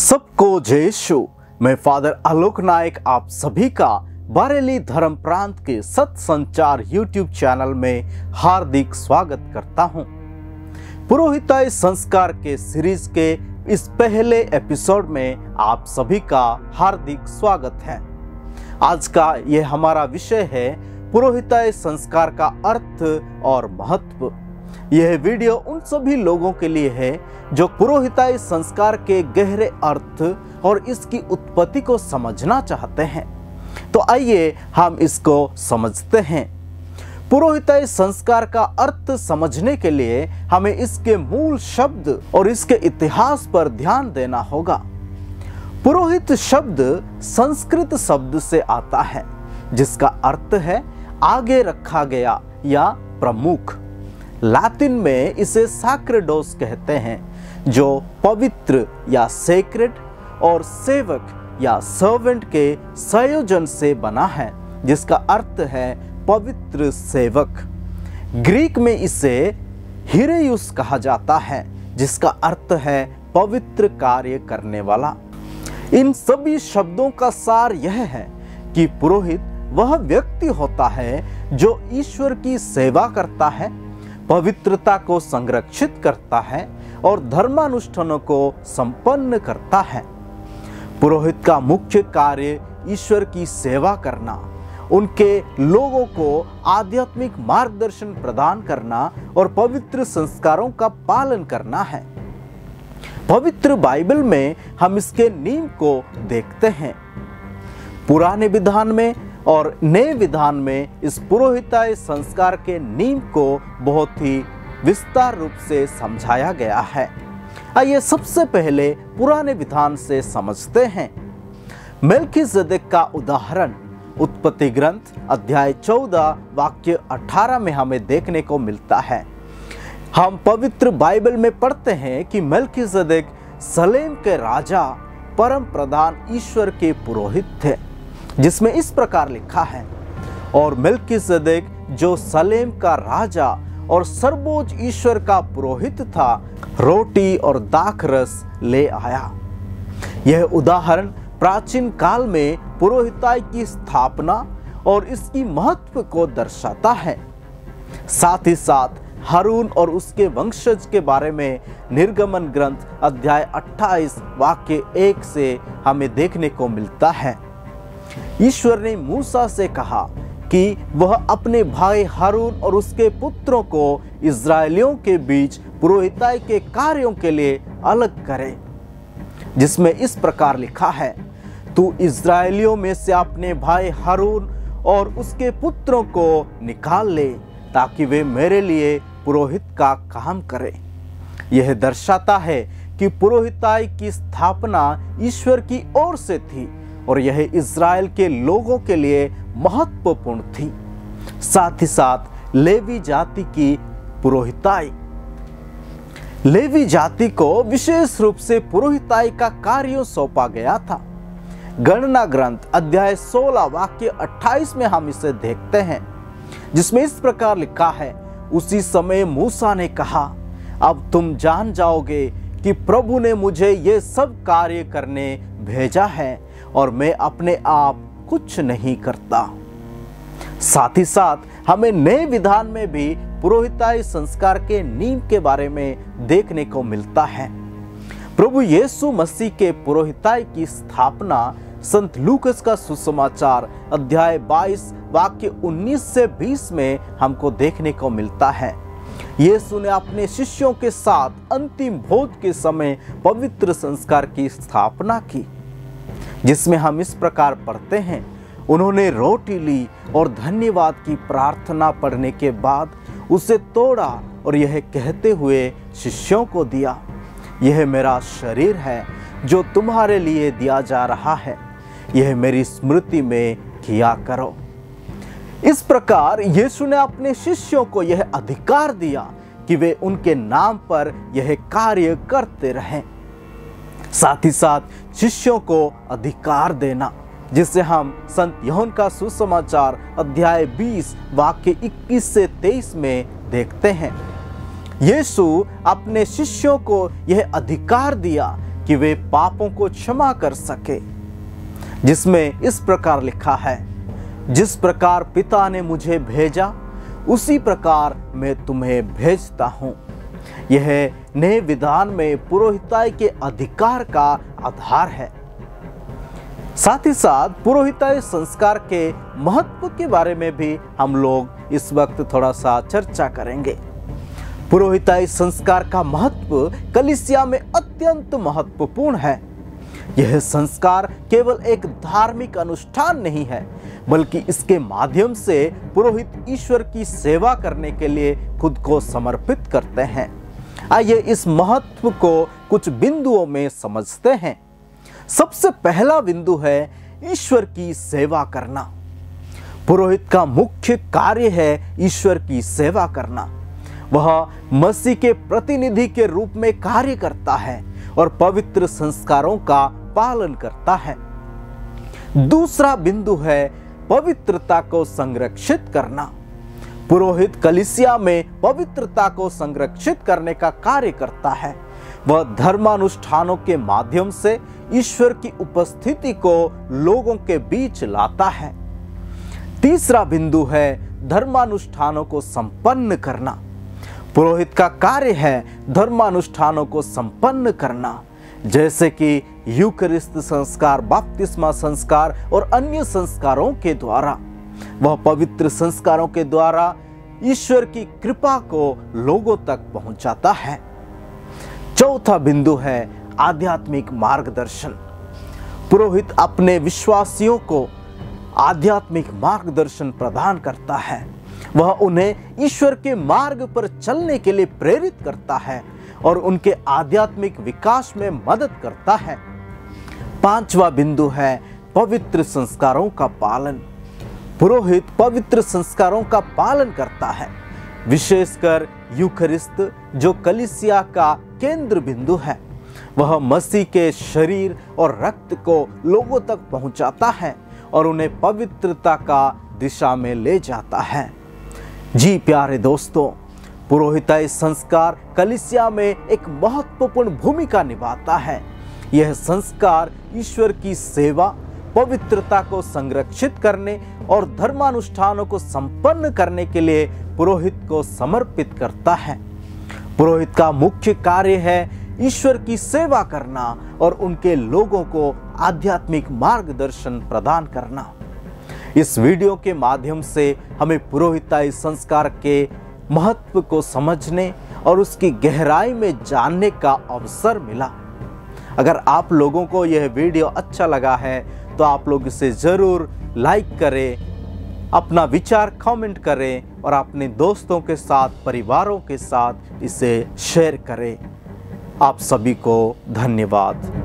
सबको जय यीशु। मैं फादर आलोक नायक आप सभी का बरेली धर्म प्रांत के सत्य संचार यूट्यूब चैनल में हार्दिक स्वागत करता हूं। पुरोहिताई संस्कार के सीरीज के इस पहले एपिसोड में आप सभी का हार्दिक स्वागत है। आज का यह हमारा विषय है पुरोहिताई संस्कार का अर्थ और महत्व। यह वीडियो उन सभी लोगों के लिए है जो पुरोहिताई संस्कार के गहरे अर्थ और इसकी उत्पत्ति को समझना चाहते हैं। तो आइए हम इसको समझते हैं। पुरोहिताई संस्कार का अर्थ समझने के लिए हमें इसके मूल शब्द और इसके इतिहास पर ध्यान देना होगा। पुरोहित शब्द संस्कृत शब्द से आता है जिसका अर्थ है आगे रखा गया या प्रमुख। लातिन में इसे सैक्रेडोस कहते हैं जो पवित्र या सेक्रेड और सेवक या सर्वेंट के संयोजन से बना है जिसका अर्थ है पवित्र सेवक। ग्रीक में इसे हीरेयुस कहा जाता है जिसका अर्थ है पवित्र कार्य करने वाला। इन सभी शब्दों का सार यह है कि पुरोहित वह व्यक्ति होता है जो ईश्वर की सेवा करता है, पवित्रता को संरक्षित करता है और धर्मानुष्ठानों को संपन्न करता है। पुरोहित का मुख्य कार्य ईश्वर की सेवा करना, उनके लोगों को आध्यात्मिक मार्गदर्शन प्रदान करना और पवित्र संस्कारों का पालन करना है। पवित्र बाइबल में हम इसके नियम को देखते हैं। पुराने विधान में और नए विधान में इस पुरोहिताई संस्कार के नियम को बहुत ही विस्तार रूप से समझाया गया है। आइए सबसे पहले पुराने विधान से समझते हैं। मेल्कीजेदेक का उदाहरण उत्पत्ति ग्रंथ अध्याय 14 वाक्य 18 में हमें देखने को मिलता है। हम पवित्र बाइबल में पढ़ते हैं कि मेल्कीजेदेक सलेम के राजा परम प्रधान ईश्वर के पुरोहित थे, जिसमें इस प्रकार लिखा है, और मेल्कीजेदेक जो सलेम का राजा और सर्वोच्च ईश्वर का पुरोहित था, रोटी और दाखरस ले आया। यह उदाहरण प्राचीन काल में पुरोहिताई की स्थापना और इसकी महत्व को दर्शाता है। साथ ही साथ हारून और उसके वंशज के बारे में निर्गमन ग्रंथ अध्याय 28 वाक्य 1 से हमें देखने को मिलता है। ईश्वर ने मूसा से कहा कि वह अपने भाई हारून और उसके पुत्रों को इस्राएलियों के बीच पुरोहिताई के कार्यों के लिए अलग करे, जिसमें इस प्रकार लिखा है, तू इस्राएलियों में से अपने भाई हारून और उसके पुत्रों को निकाल ले ताकि वे मेरे लिए पुरोहित का काम करें। यह दर्शाता है कि पुरोहिताई की स्थापना ईश्वर की ओर से थी और यह इज़राइल के लोगों के लिए महत्वपूर्ण थी। साथ ही साथ लेवी जाति की पुरोहिताई, लेवी जाति को विशेष रूप से पुरोहिताई का कार्य सौंपा गया था। गणना ग्रंथ अध्याय 16 वाक्य 28 में हम इसे देखते हैं, जिसमें इस प्रकार लिखा है, उसी समय मूसा ने कहा, अब तुम जान जाओगे कि प्रभु ने मुझे ये सब कार्य करने भेजा है और मैं अपने आप कुछ नहीं करता। साथ ही साथ हमें नए विधान में भी पुरोहिताई संस्कार के नियम के बारे में देखने को मिलता है। प्रभु यीशु मसीह के पुरोहिताई की स्थापना संत लूकस का सुसमाचार अध्याय 22 वाक्य 19 से 20 में हमको देखने को मिलता है। यीशु ने अपने शिष्यों के साथ अंतिम भोज के समय पवित्र संस्कार की स्थापना की, जिसमें हम इस प्रकार पढ़ते हैं, उन्होंने रोटी ली और धन्यवाद की प्रार्थना पढ़ने के बाद उसे तोड़ा और यह कहते हुए शिष्यों को दिया, यह मेरा शरीर है जो तुम्हारे लिए दिया जा रहा है, यह मेरी स्मृति में किया करो। इस प्रकार यीशु ने अपने शिष्यों को यह अधिकार दिया कि वे उनके नाम पर यह कार्य करते रहें। साथ ही साथ शिष्यों को अधिकार देना, जिसे हम संत यूहन्ना का सुसमाचार अध्याय 20 वाक्य 21 से 23 में देखते हैं। यीशु अपने शिष्यों को यह अधिकार दिया कि वे पापों को क्षमा कर सके, जिसमें इस प्रकार लिखा है, जिस प्रकार पिता ने मुझे भेजा उसी प्रकार मैं तुम्हें भेजता हूं। यह नए विधान में पुरोहिताई के अधिकार का आधार है। साथ ही साथ पुरोहिताई संस्कार के महत्व के बारे में भी हम लोग इस वक्त थोड़ा सा चर्चा करेंगे। पुरोहिताई संस्कार का महत्व कलीसिया में अत्यंत महत्वपूर्ण है। यह संस्कार केवल एक धार्मिक अनुष्ठान नहीं है, बल्कि इसके माध्यम से पुरोहित ईश्वर की सेवा करने के लिए खुद को समर्पित करते हैं। आइए इस महत्व को कुछ बिंदुओं में समझते हैं। सबसे पहला बिंदु है ईश्वर की सेवा करना। पुरोहित का मुख्य कार्य है ईश्वर की सेवा करना। वह मसीह के प्रतिनिधि के रूप में कार्य करता है और पवित्र संस्कारों का पालन करता है। दूसरा बिंदु है पवित्रता को संरक्षित करना। पुरोहित कलीसिया में पवित्रता को संरक्षित करने का कार्य करता है। वह धर्मानुष्ठानों के माध्यम से ईश्वर की उपस्थिति को लोगों के बीच लाता है। तीसरा बिंदु है धर्मानुष्ठानों को संपन्न करना। पुरोहित का कार्य है धर्मानुष्ठानों को संपन्न करना, जैसे कि यूकरिस्त संस्कार, बपतिस्मा संस्कार और अन्य संस्कारों के द्वारा। वह पवित्र संस्कारों के द्वारा ईश्वर की कृपा को लोगों तक पहुंचाता है। चौथा बिंदु है आध्यात्मिक मार्गदर्शन। पुरोहित अपने विश्वासियों को आध्यात्मिक मार्गदर्शन प्रदान करता है। वह उन्हें ईश्वर के मार्ग पर चलने के लिए प्रेरित करता है और उनके आध्यात्मिक विकास में मदद करता है। पांचवा बिंदु है पवित्र संस्कारों का पालन। पुरोहित पवित्र संस्कारों का पालन करता है, विशेषकर यूकरिस्त जो कलीसिया का केंद्र बिंदु है। वह मसीह के शरीर और रक्त को लोगों तक पहुंचाता है और उन्हें पवित्रता का दिशा में ले जाता है। जी प्यारे दोस्तों, पुरोहिताई संस्कार कलीसिया में एक महत्वपूर्ण भूमिका निभाता है। यह संस्कार ईश्वर की सेवा, पवित्रता को संरक्षित करने और धर्मानुष्ठानों को संपन्न करने के लिए पुरोहित को समर्पित करता है। पुरोहित का मुख्य कार्य है ईश्वर की सेवा करना और उनके लोगों को आध्यात्मिक मार्गदर्शन प्रदान करना। इस वीडियो के माध्यम से हमें पुरोहिताई संस्कार के महत्व को समझने और उसकी गहराई में जानने का अवसर मिला। अगर आप लोगों को यह वीडियो अच्छा लगा है तो आप लोग इसे ज़रूर लाइक करें, अपना विचार कमेंट करें और अपने दोस्तों के साथ, परिवारों के साथ इसे शेयर करें। आप सभी को धन्यवाद।